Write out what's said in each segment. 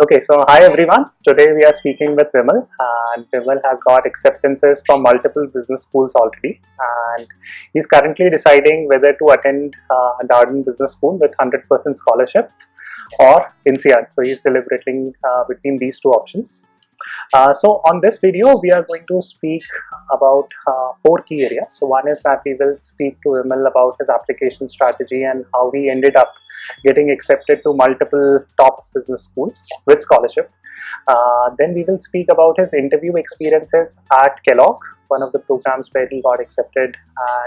Okay, so hi everyone. Today we are speaking with Vimal, and Vimal has got acceptances from multiple business schools already, and he's currently deciding whether to attend Darden Business School with 100% scholarship or INSEAD. So he's deliberating between these two options. So on this video, we are going to speak about four key areas. So one is that we will speak to Vimal about his application strategy and how he ended up getting accepted to multiple top business schools with scholarship. Then we will speak about his interview experiences at Kellogg, one of the programs where he got accepted,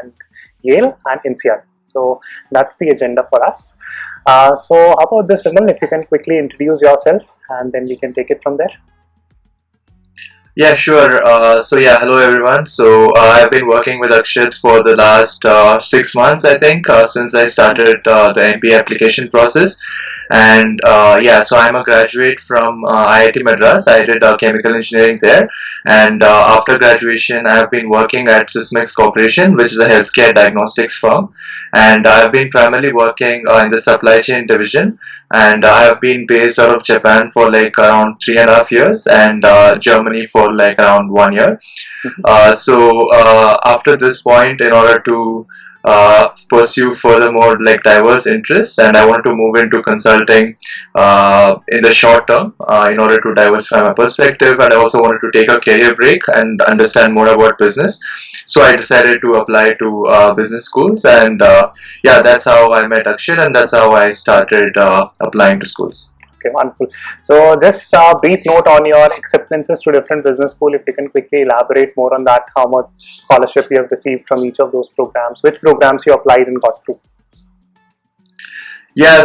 and Yale and INSEAD. So that's the agenda for us. So how about this, Vimal? If you can quickly introduce yourself, and then we can take it from there. Yeah, sure. Hello everyone. I've been working with Akshat for the last 6 months, I think, since I started the MBA application process. And so I'm a graduate from IIT Madras. I did chemical engineering there. And after graduation, I've been working at Sysmex Corporation, which is a healthcare diagnostics firm. And I've been primarily working in the supply chain division. And I have been based out of Japan for like around 3.5 years, and Germany for like around 1 year. After this point, in order to pursue furthermore like diverse interests, and I wanted to move into consulting in the short term in order to diversify my perspective, and I also wanted to take a career break and understand more about business. So I decided to apply to business schools, and that's how I met Akshat, and that's how I started applying to schools. Okay, wonderful. So just a brief note on your acceptances to different business school. If you can quickly elaborate more on that, how much scholarship you have received from each of those programs, which programs you applied and got through. Yeah,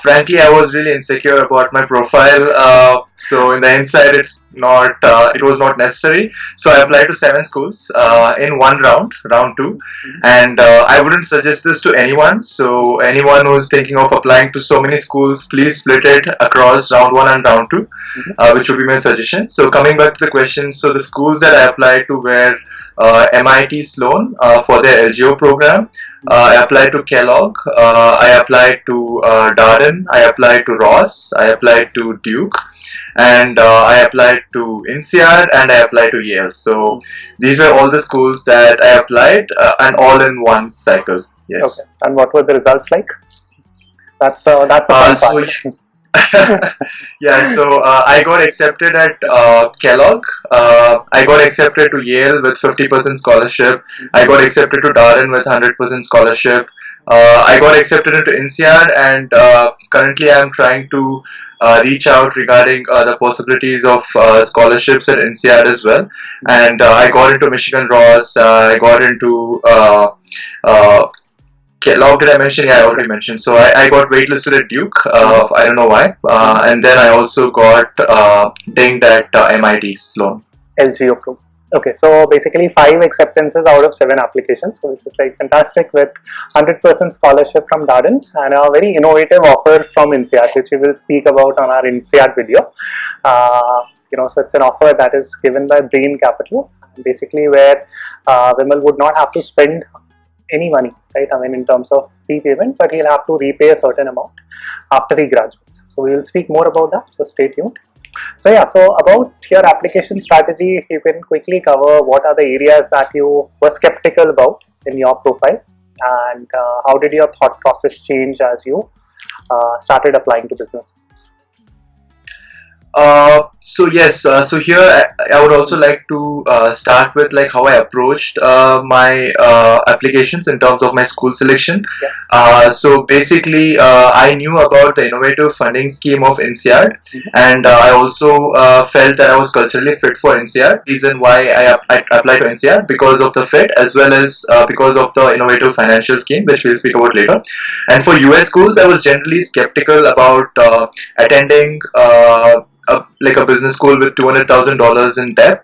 frankly, I was really insecure about my profile. So in the inside, it was not necessary. So I applied to 7 schools in one round 2, and I wouldn't suggest this to anyone. So anyone who's thinking of applying to so many schools, please split it across round 1 and round 2, which would be my suggestion. So coming back to the question, so the schools that I applied to were MIT Sloan for their LGO program. I applied to Kellogg. I applied to Darden. I applied to Ross. I applied to Duke, and I applied to INSEAD, and I applied to Yale. So these were all the schools that I applied, and all in one cycle. Yes. Okay. And what were the results like? That's the fun part. I got accepted at Kellogg. I got accepted to Yale with 50% scholarship. I got accepted to Darden with 100% scholarship. I got accepted into INSEAD, and currently I am trying to reach out regarding the possibilities of scholarships at INSEAD as well. And I got into Michigan Ross. I got into Kellogg, did I mention? Yeah, I already mentioned. So I got waitlisted at Duke. I don't know why. And then I also got dinged at MIT Sloan. LGO program. Okay, so basically 5 acceptances out of 7 applications. So this is like fantastic, with 100% scholarship from Darden and a very innovative offer from INSEAD, which we will speak about on our INSEAD video. So it's an offer that is given by Brain Capital, basically where Vimal would not have to spend any money, right? I mean, in terms of fee payment, but he'll have to repay a certain amount after he graduates. So we will speak more about that. So stay tuned. So about your application strategy, if you can quickly cover what are the areas that you were skeptical about in your profile, and how did your thought process change as you started applying to business? Here I would also like to start with like how I approached my applications in terms of my school selection. I knew about the innovative funding scheme of INSEAD, and I also felt that I was culturally fit for INSEAD. Reason why I applied to INSEAD, because of the fit, as well as because of the innovative financial scheme, which we'll speak about later. And for US schools, I was generally skeptical about attending a business school with $200,000 in debt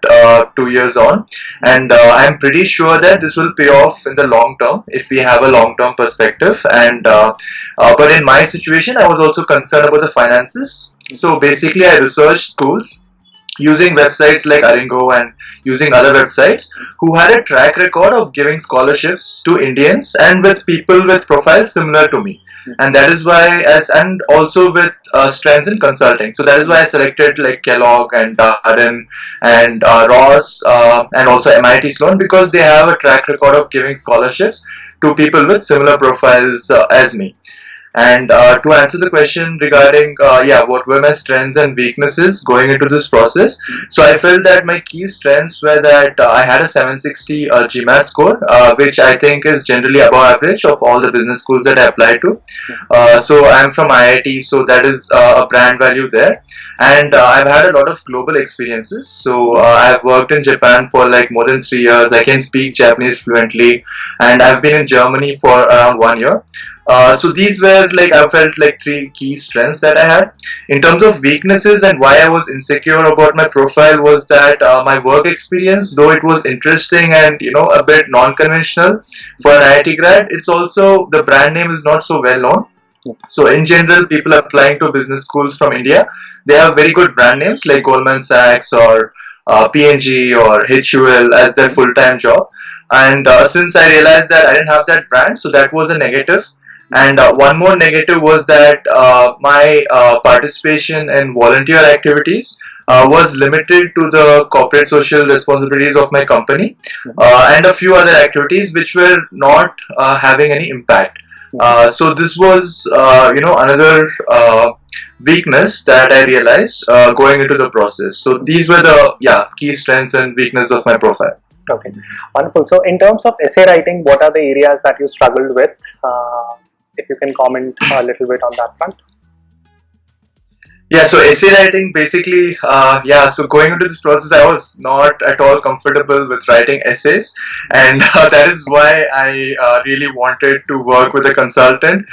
2 years on, and I'm pretty sure that this will pay off in the long term if we have a long-term perspective. And but in my situation, I was also concerned about the finances. So basically, I researched schools using websites like Aringo and using other websites who had a track record of giving scholarships to Indians and with people with profiles similar to me. and that is why and also with strengths in consulting. So that is why I selected like Kellogg and Darden and Ross and also MIT Sloan, because they have a track record of giving scholarships to people with similar profiles as me. And to answer the question regarding, what were my strengths and weaknesses going into this process? So I felt that my key strengths were that I had a 760 GMAT score, which I think is generally above average of all the business schools that I applied to. So I'm from IIT, so that is a brand value there. And I've had a lot of global experiences. So I've worked in Japan for like more than 3 years. I can speak Japanese fluently, and I've been in Germany for around 1 year. So these were like, I felt like three key strengths that I had. In terms of weaknesses and why I was insecure about my profile was that my work experience, though it was interesting and a bit non-conventional for an IIT grad, it's also the brand name is not so well known. So in general, people applying to business schools from India, they have very good brand names like Goldman Sachs or P&G or HUL as their full-time job. And since I realized that I didn't have that brand, so that was a negative. And one more negative was that my participation in volunteer activities was limited to the corporate social responsibilities of my company and a few other activities which were not having any impact. So this was, another weakness that I realized going into the process. So these were the key strengths and weaknesses of my profile. Okay, wonderful. So in terms of essay writing, what are the areas that you struggled with? If you can comment a little bit on that front. Yeah, so essay writing basically, so going into this process, I was not at all comfortable with writing essays, and that is why I really wanted to work with a consultant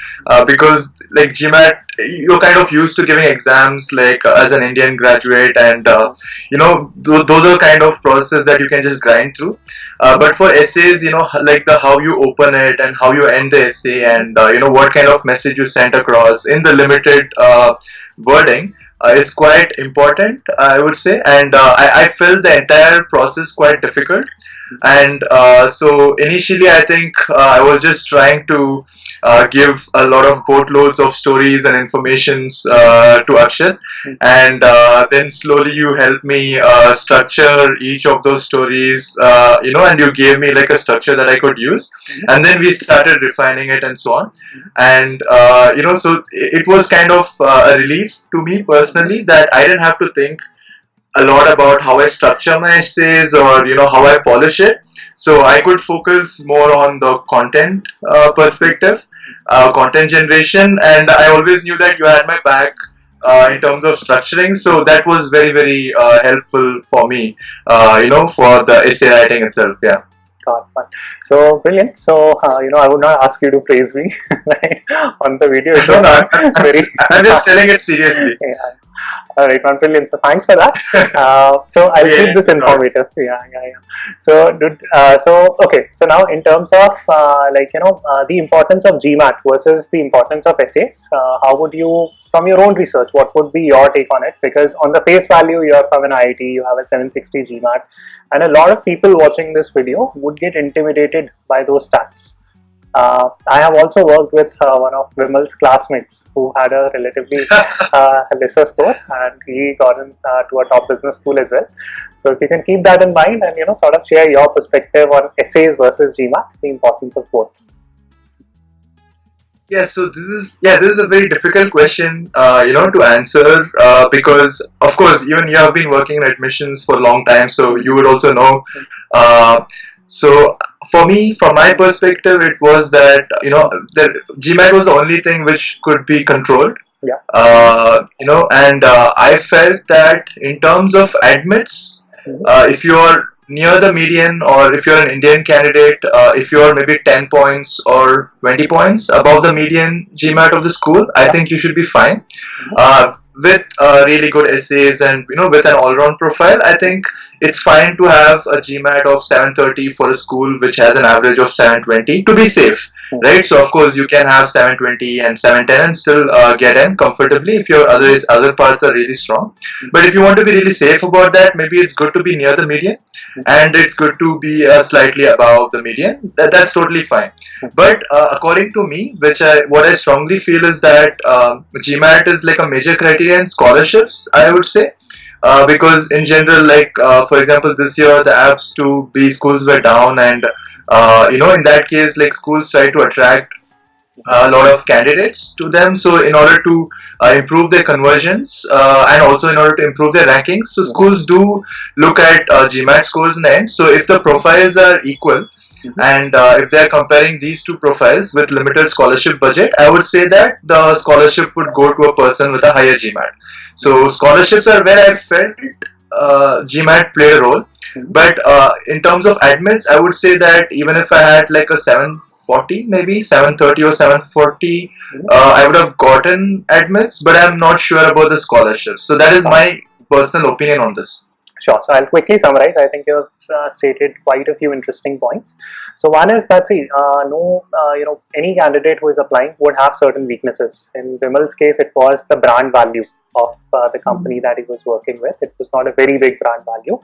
because, like GMAT, you're kind of used to giving exams like as an Indian graduate, and those are kind of processes that you can just grind through. But for essays, like the how you open it and how you end the essay, and what kind of message you sent across in the limited wording is quite important, I would say, and I felt the entire process quite difficult. And so initially, I think I was just trying to give a lot of boatloads of stories and informations to Akshat, and then slowly you helped me structure each of those stories, and you gave me like a structure that I could use, and then we started refining it and so on. And so it was kind of a relief to me personally that I didn't have to think a lot about how I structure my essays or how I polish it. So I could focus more on the content perspective, content generation, and I always knew that you had my back in terms of structuring. So that was very very helpful for me, for the essay writing itself. Yeah. Got it. So brilliant. So I would not ask you to praise me right, on the video. It No, was I'm just telling it seriously. Yeah. All right, brilliant. So thanks for that. So I'll keep this informative. Yeah. So, okay. So now, in terms of the importance of GMAT versus the importance of essays, how would you, from your own research, what would be your take on it? Because on the face value, you're from an IIT, you have a 760 GMAT, and a lot of people watching this video would get intimidated by those stats. I have also worked with one of Vimal's classmates who had a relatively lesser score, and he got into a top business school as well. So if you can keep that in mind and sort of share your perspective on essays versus GMAT, the importance of both. Yeah, so this is a very difficult question, to answer because of course even you have been working in admissions for a long time, so you would also know. So for me, from my perspective, it was that that GMAT was the only thing which could be controlled. Yeah. And I felt that in terms of admits, if you are near the median, or if you're an Indian candidate, if you're maybe 10 points or 20 points above the median GMAT of the school, I think you should be fine. With really good essays and with an all-round profile, I think it's fine to have a GMAT of 730 for a school which has an average of 720 to be safe. right? So of course you can have 720 and 710 and still get in comfortably if your other parts are really strong. But if you want to be really safe about that, maybe it's good to be near the median, and it's good to be slightly above the median. That's totally fine. But according to me, what I strongly feel is that GMAT is like a major criteria in scholarships, I would say. Because in general, like for example, this year the apps to B schools were down, and in that case, like schools try to attract a lot of candidates to them. So in order to improve their conversions and also in order to improve their rankings, so schools do look at GMAT scores in the end. So if the profiles are equal, and if they are comparing these two profiles with limited scholarship budget, I would say that the scholarship would go to a person with a higher GMAT. So scholarships are where I felt GMAT played a role. But in terms of admits, I would say that even if I had like a 740, maybe 730 or 740, I would have gotten admits, but I'm not sure about the scholarships. So that is my personal opinion on this. Sure. So I'll quickly summarize. I think you've stated quite a few interesting points. So one is that any candidate who is applying would have certain weaknesses. In Vimal's case, it was the brand value of the company that he was working with. It was not a very big brand value.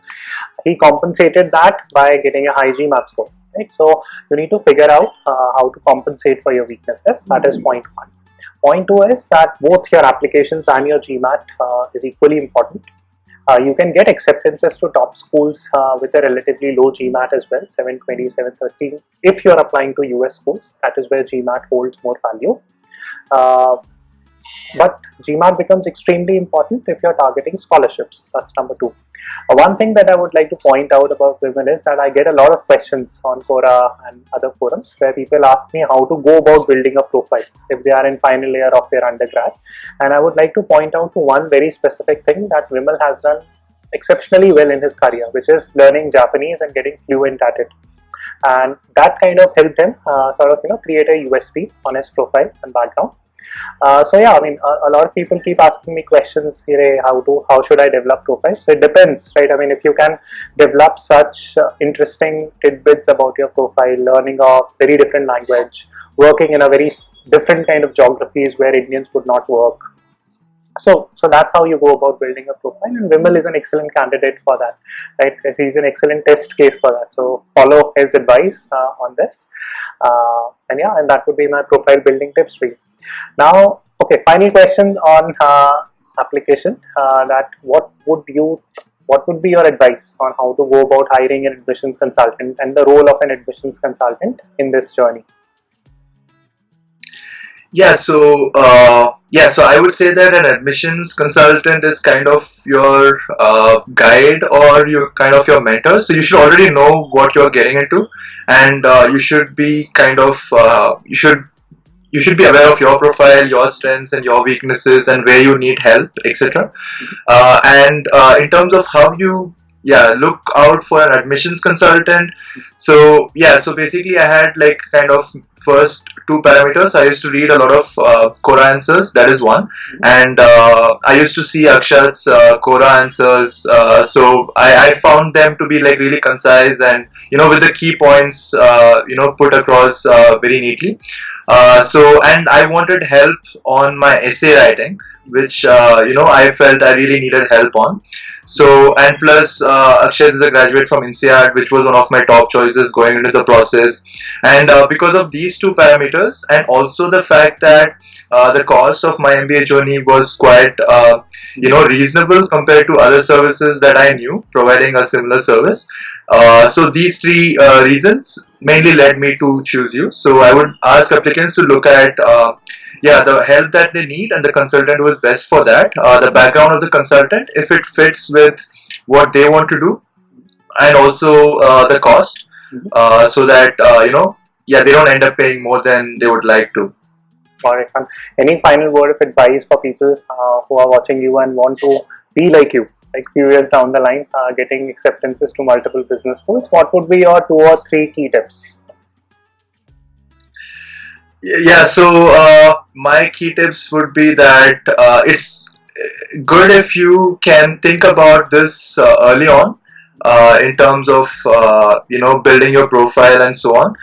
He compensated that by getting a high GMAT score. Right. So you need to figure out how to compensate for your weaknesses. That is point one. Point two is that both your applications and your GMAT is equally important. You can get acceptances to top schools with a relatively low GMAT as well, 720, 730. If you're applying to US schools, that is where GMAT holds more value. But GMAT becomes extremely important if you're targeting scholarships. That's number two. One thing that I would like to point out about Vimal is that I get a lot of questions on Quora and other forums where people ask me how to go about building a profile if they are in final year of their undergrad. And I would like to point out to one very specific thing that Vimal has done exceptionally well in his career, which is learning Japanese and getting fluent at it. And that kind of helped him create a USP on his profile and background. A lot of people keep asking me questions here, how should I develop profiles? So it depends, right? I mean, if you can develop such interesting tidbits about your profile, learning a very different language, working in a very different kind of geographies where Indians would not work. So that's how you go about building a profile, and Vimal is an excellent candidate for that, right? He's an excellent test case for that. So follow his advice on this, and that would be my profile building tips for you. Now, okay, final question on application. That what would be your advice on how to go about hiring an admissions consultant and the role of an admissions consultant in this journey? So I would say that an admissions consultant is kind of your guide or your mentor. So you should already know what you're getting into, and you should be you should be aware of your profile, your strengths and your weaknesses, and where you need help, etc. And in terms of how you look out for an admissions consultant. So basically I had like kind of first two parameters. I used to read a lot of Quora answers, that is one, and I used to see Akshat's Quora answers, so I found them to be like really concise and with the key points put across very neatly. And I wanted help on my essay writing, which I felt I really needed help on. So, and plus Akshat is a graduate from INSEAD, which was one of my top choices going into the process. And because of these two parameters, and also the fact that the cost of my MBA journey was quite reasonable compared to other services that I knew providing a similar service. So these three reasons mainly led me to choose you. So I would ask applicants to look at the help that they need and the consultant who is best for that, the background of the consultant, if it fits with what they want to do, and also the cost, so that they don't end up paying more than they would like to. Alright, any final word of advice for people who are watching you and want to be like you, like few years down the line, getting acceptances to multiple business schools? What would be your 2 or 3 key tips? So my key tips would be that it's good if you can think about this early on, in terms of building your profile and so on.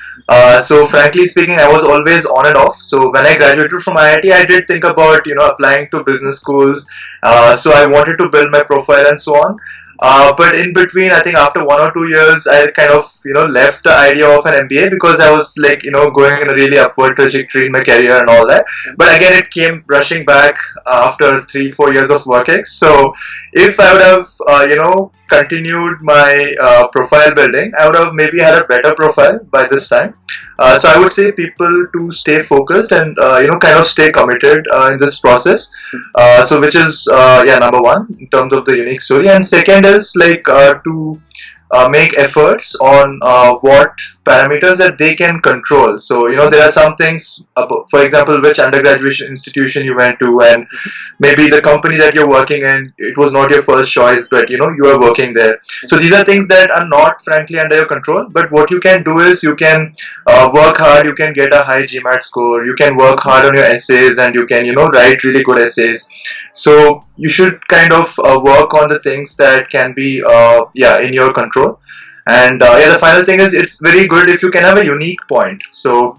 So frankly speaking, I was always on and off. So when I graduated from IIT, I did think about applying to business schools. So I wanted to build my profile and so on. But in between, I think after 1 or 2 years, I kind of left the idea of an MBA because I was like going in a really upward trajectory in my career and all that. But again, it came rushing back after 3-4 years of working. So if I would have continued my profile building, I would have maybe had a better profile by this time. So I would say people to stay focused and kind of stay committed in this process. So which is number one in terms of the unique story, and second is like to make efforts on what parameters that they can control. So there are some things, for example, which undergraduate institution you went to, and maybe the company that you're working in, it was not your first choice, but you are working there. So these are things that are not frankly under your control. But what you can do is you can work hard. You can get a high GMAT score. You can work hard on your essays, and you can write really good essays. So you should kind of work on the things that can be in your control. And the final thing is it's very good if you can have a unique point. So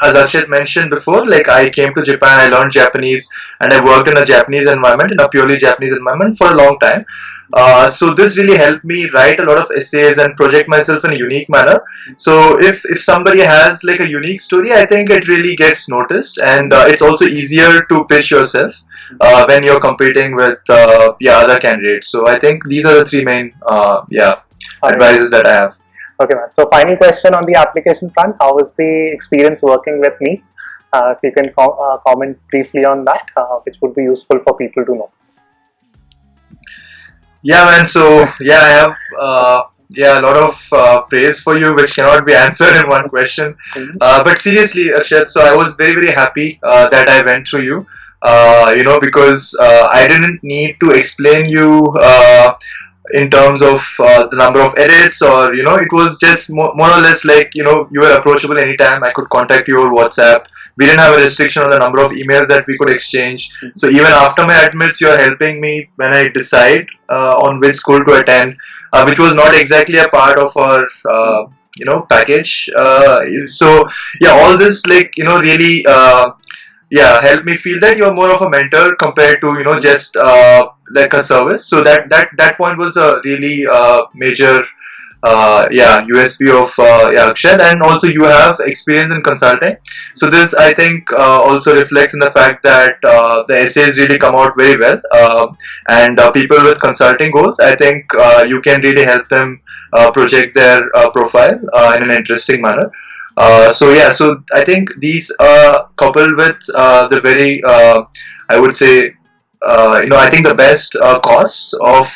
as Akshat mentioned before, like I came to Japan, I learned Japanese, and I worked in a Japanese environment, in a purely Japanese environment for a long time. So this really helped me write a lot of essays and project myself in a unique manner. So if somebody has like a unique story, I think it really gets noticed, and it's also easier to pitch yourself when you're competing with other candidates. So I think these are the three main advices that I have. Okay, man. So final question on the application front. How was the experience working with me? If you can comment briefly on that, which would be useful for people to know. Yeah, man. So I have a lot of praise for you, which cannot be answered in one question. But seriously, Akshat, so I was very happy that I went through you. Because I didn't need to explain you in terms of the number of edits, or it was just more or less like you were approachable anytime. I could contact you over WhatsApp. We didn't have a restriction on the number of emails that we could exchange. So even after my admits, you're helping me when I decide on which school to attend, which was not exactly a part of our package. So yeah, all this like really help me feel that you're more of a mentor compared to just like a service. So that point was a really major USP of Akshat. And also you have experience in consulting, so this I think also reflects in the fact that the essays really come out very well, and people with consulting goals, I think you can really help them project their profile in an interesting manner. So I think these coupled with the very, I would say, I think the best costs of,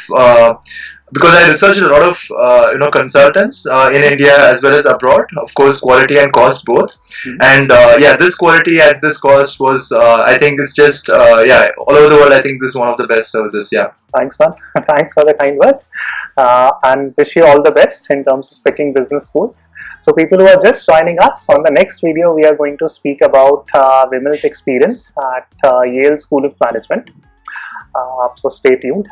because I researched a lot of consultants in India as well as abroad. Of course, quality and cost both. And this quality at this cost was, I think it's just all over the world. I think this is one of the best services. Yeah. Thanks, man. Thanks for the kind words, and wish you all the best in terms of picking business schools. So people who are just joining us, on the next video we are going to speak about Vimal's experience at Yale School of Management. So stay tuned.